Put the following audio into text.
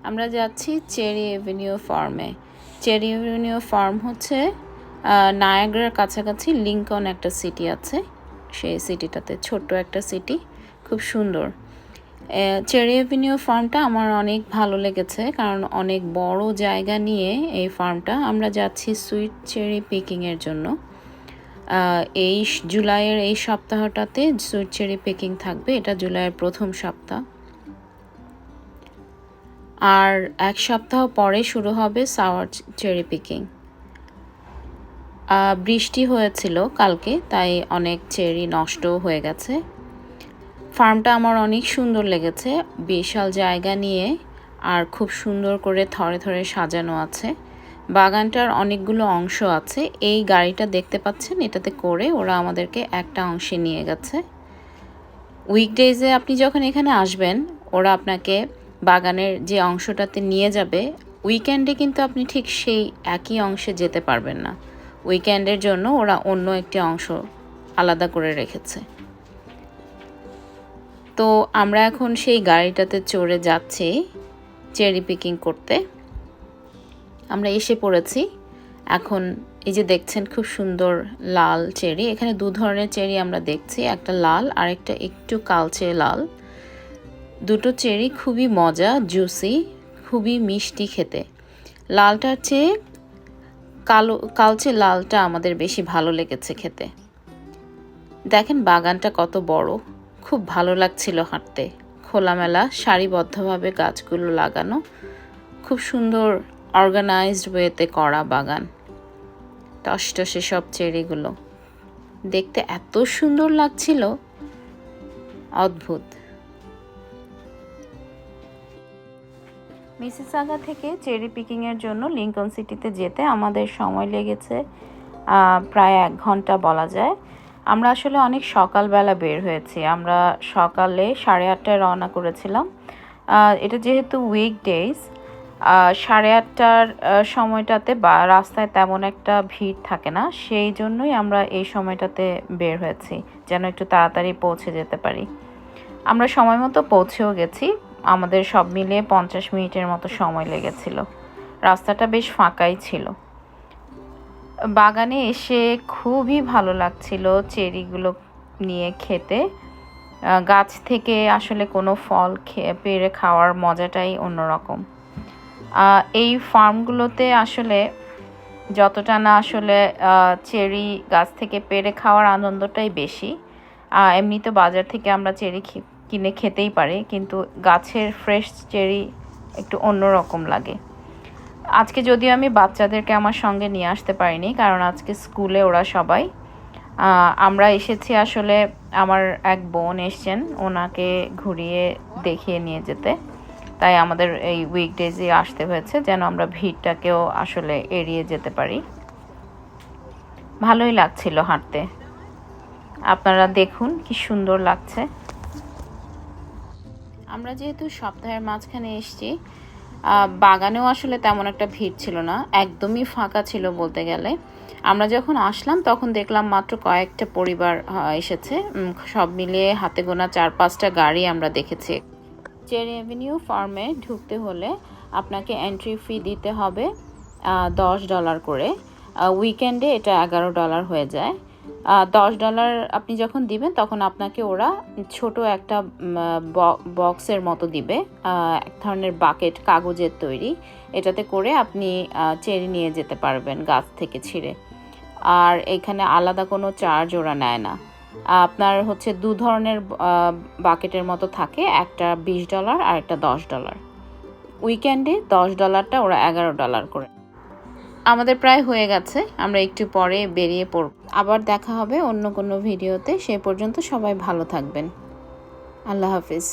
আমরা যাচ্ছি cherry Avenue ফার্মে। চেরি এভিনিউ ফার্ম হচ্ছে নায়াগ্রার কাছাকাছি লিংকন একটা সিটি আছে, সেই সিটিটাতে, ছোট্ট একটা সিটি, খুব সুন্দর। চেরি এভিনিউ ফার্মটা আমার অনেক ভালো লেগেছে, কারণ অনেক বড় জায়গা নিয়ে এই ফার্মটা। আমরা যাচ্ছি সুইট চেরি পিকিংয়ের জন্য। এই জুলাইয়ের এই সপ্তাহটাতে সুইট চেরি পিকিং থাকবে, এটা জুলাইয়ের প্রথম সপ্তাহ। আর এক সপ্তাহ পরে শুরু হবে সাওয়ার চেরি পিকিং। বৃষ্টি হয়েছিল কালকে, তাই অনেক চেরি নষ্টও হয়ে গেছে। ফার্মটা আমার অনেক সুন্দর লেগেছে, বিশাল জায়গা নিয়ে আর খুব সুন্দর করে থরে থরে সাজানো আছে। বাগানটার অনেকগুলো অংশ আছে। এই গাড়িটা দেখতে পাচ্ছেন, এটাতে করে ওরা আমাদেরকে একটা অংশে নিয়ে গেছে। উইকডেজে আপনি যখন এখানে আসবেন, ওরা আপনাকে বাগানের যে অংশটাতে নিয়ে যাবে। উইকেন্ডে কিন্তু আপনি ঠিক সেই একই অংশে যেতে পারবেন না। উইকেন্ডের জন্য ওরা অন্য একটি অংশ আলাদা করে রেখেছে। তো আমরা এখন সেই গাড়িটাতে চড়ে যাচ্ছি চেরি পিকিং করতে। আমরা এসে পড়েছি। এখন এই যে দেখছেন, খুব সুন্দর লাল চেরি। এখানে দু ধরনের চেরি আমরা দেখছি, একটা লাল আর একটা একটু কালচে লাল। দুটো চেরি খুবই মজা, জুসি, খুবই মিষ্টি খেতে। লালটার চেয়ে কালচে লালটা আমাদের বেশি ভালো লেগেছে খেতে। দেখেন বাগানটা কত বড়, খুব ভালো লাগছিল হাঁটতে। খোলামেলা সারিবদ্ধভাবে গাছগুলো লাগানো, খুব সুন্দর অর্গানাইজড ওয়েতে করা বাগান। টসটসে সব চেরিগুলো দেখতে এত সুন্দর লাগছিল, অদ্ভুত। মিসিসাগা থেকে চেরি পিকিংয়ের জন্য লিংকন সিটিতে যেতে আমাদের সময় লেগেছে প্রায় 1 ঘন্টা বলা যায়। আমরা আসলে অনেক সকালবেলা বের হয়েছি। আমরা সকালে 8:30টায় রওনা করেছিলাম। এটা যেহেতু উইকডেজ, 8:30টার সময়টাতে বা রাস্তায় তেমন একটা ভিড় থাকে না, সেই জন্যই আমরা এই সময়টাতে বের হয়েছি, যেন একটু তাড়াতাড়ি পৌঁছে যেতে পারি। আমরা সময় মতো পৌঁছেও গেছি। আমাদের সব মিলিয়ে 50 মিনিটের মতো সময় লেগেছিল। রাস্তাটা বেশ ফাঁকাই ছিল। বাগানে এসে খুবই ভালো লাগছিল চেরিগুলো নিয়ে খেতে। গাছ থেকে আসলে কোনো ফল পেড়ে খাওয়ার মজাটাই অন্যরকম। এই ফার্মগুলোতে আসলে যতটা না আসলে চেরি গাছ থেকে পেড়ে খাওয়ার আনন্দটাই বেশি। এমনি তো বাজার থেকে আমরা চেরি কিনে খেতেই পারি, কিন্তু গাছের ফ্রেশ চেরি একটু অন্যরকম লাগে। আজকে যদিও আমি বাচ্চাদেরকে আমার সঙ্গে নিয়ে আসতে পারিনি, কারণ আজকে স্কুলে ওরা সবাই। আমরা এসেছি আসলে, আমার এক বোন এসছেন, ওনাকে ঘুরিয়ে দেখিয়ে নিয়ে যেতে। তাই আমাদের এই উইকডেজে আসতে হয়েছে, যেন আমরা ভিড়টাকেও আসলে এড়িয়ে যেতে পারি। ভালোই লাগছিল হাঁটতে। আপনারা দেখুন কি সুন্দর লাগছে। আমরা যেহেতু সপ্তাহের মাঝখানে এসেছি, বাগানেও আসলে তেমন একটা ভিড় ছিল না, একদমই ফাঁকা ছিল বলতে গেলে। আমরা যখন আসলাম তখন দেখলাম মাত্র কয়েকটা পরিবার এসেছে। সব মিলিয়ে হাতে গোনা 4-5টা গাড়ি আমরা দেখেছি। চেরি এভিনিউ ফার্মে ঢুকতে হলে আপনাকে এন্ট্রি ফি দিতে হবে $10 করে। উইকেন্ডে এটা $11 হয়ে যায়। $10 আপনি যখন দিবেন, তখন আপনাকে ওরা ছোট একটা বক্সের মতো দিবে, এক ধরনের বাকেট, কাগজের তৈরি। এটাতে করে আপনি চেরি নিয়ে যেতে পারবেন গাছ থেকে ছিঁড়ে। আর এখানে আলাদা কোনো চার্জ ওরা নেয় না। আপনার হচ্ছে 2 ধরনের বাকেটের মতো থাকে, একটা $20 আর একটা $10। উইকেন্ডে $10টা ওরা $11 করে। আমাদের প্রায় হয়ে গেছে, আমরা একটু পরে বেরিয়ে পড়ব। আবার দেখা হবে অন্য কোনো ভিডিওতে। সে পর্যন্ত সবাই ভালো থাকবেন। আল্লাহ হাফিজ।